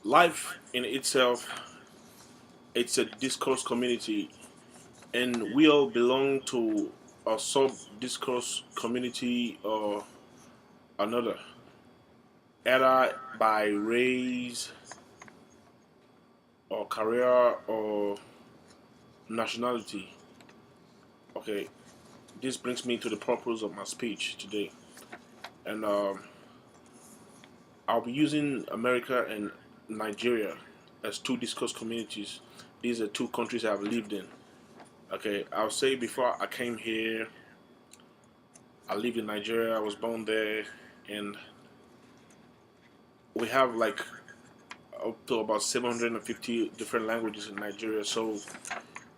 life in itself, it's a discourse community, and we all belong to a sub discourse community or another, either by race or career or nationality. Okay, this brings me to the purpose of my speech today, and I'll be using America and Nigeria as two discourse communities. These are two countries I've lived in. Okay, I'll say before I came here, I lived in Nigeria. I was born there, and we have like up to about 750 different languages in Nigeria. So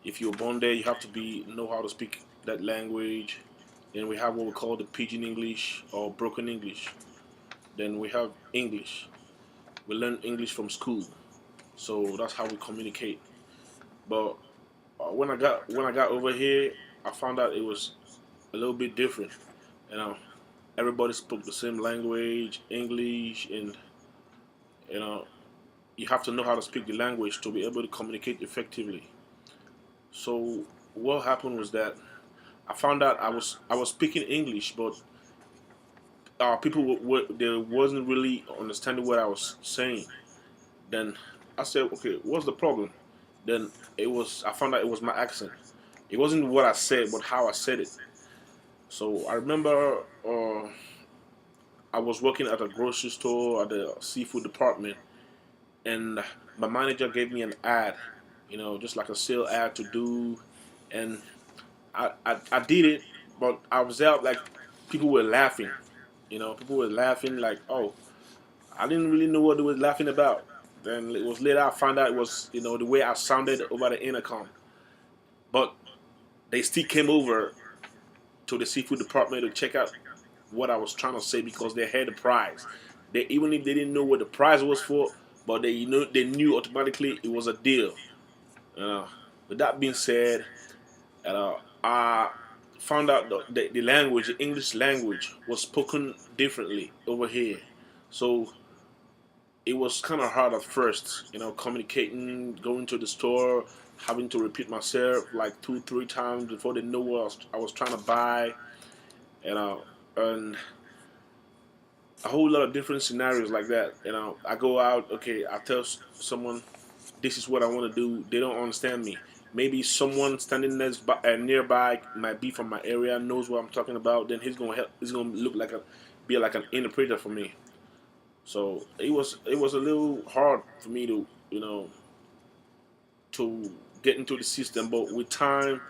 if you're born there, you have to be know how to speak that language. Then we have what we call the pidgin English or broken English. Then we have English. We learn English from school, so that's how we communicate. But when I got over here, I found out it was a little bit different. You know, everybody spoke the same language, English, and you know, you have to know how to speak the language to be able to communicate effectively. So what happened was that I found out I was speaking English, but people they wasn't really understanding what I was saying. Then I said, okay, what's the problem? Then I found out it was my accent. It wasn't what I said, but how I said it. So I remember I was working at a grocery store at the seafood department, and my manager gave me an ad, just like a sale ad to do, and I did it, but I was out like people were laughing. People were laughing like, oh, I didn't really know what they were laughing about. Then it was later I found out it was the way I sounded over the intercom. But they still came over to the seafood department to check out what I was trying to say because they had the prize. They even if they didn't know what the prize was for, but they knew automatically it was a deal. Uh, with that being said, I found out the language, the English language, was spoken differently over here. So it was kind of hard at first, communicating, going to the store, having to repeat myself like two, three times before they know what I was trying to buy, and a whole lot of different scenarios like that. I go out, okay, I tell someone this is what I want to do. They don't understand me. Maybe someone standing nearby might be from my area, knows what I'm talking about. Then he's gonna help. He's gonna be like an interpreter for me. So it was a little hard for me to to get into the system. But with time,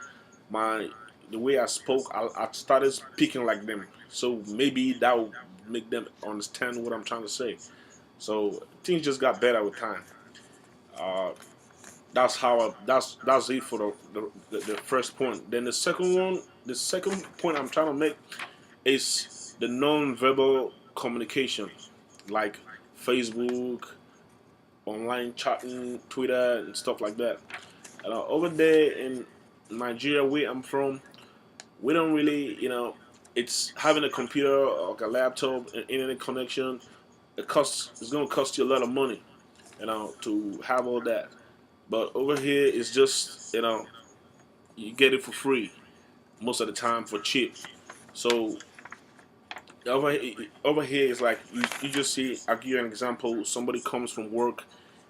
my the way I spoke, I started speaking like them. So maybe that will make them understand what I'm trying to say. So things just got better with time. Uh, that's it for the first point. Then the second point I'm trying to make is the non-verbal communication, like Facebook, online chatting, Twitter, and stuff like that. Over there in Nigeria, where I'm from, we don't really, it's having a computer or like a laptop and internet connection. It's gonna cost you a lot of money, to have all that. But over here, it's just you get it for free most of the time for cheap. So over here, it's like you just see. I'll give you an example. Somebody comes from work,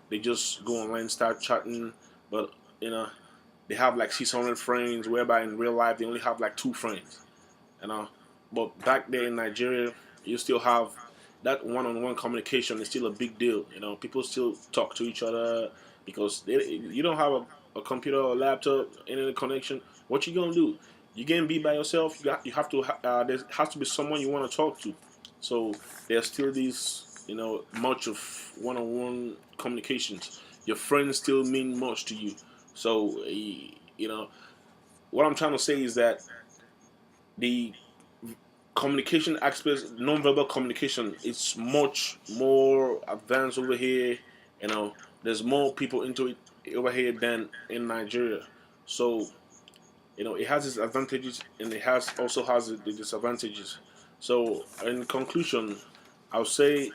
they just go online, start chatting, but you know they have like 600 friends, whereby in real life they only have like two friends. You know, but back there in Nigeria, you still have that one-on-one communication is still a big deal. People still talk to each other because you don't have a computer or laptop, internet connection. What you gonna do? You can't be by yourself. You have to. There has to be someone you want to talk to. So there's still these, much of one-on-one communications. Your friends still mean much to you. So what I'm trying to say is that the communication aspects, non-verbal communication, is much more advanced over here. There's more people into it over here than in Nigeria. So it has its advantages and it has also has the disadvantages. So in conclusion, I'll say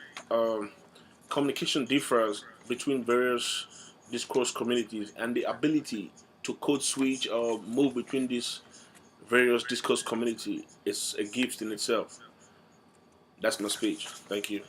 communication differs between various discourse communities, and the ability to code switch or move between these various discourse community is a gift in itself. That's my speech. Thank you.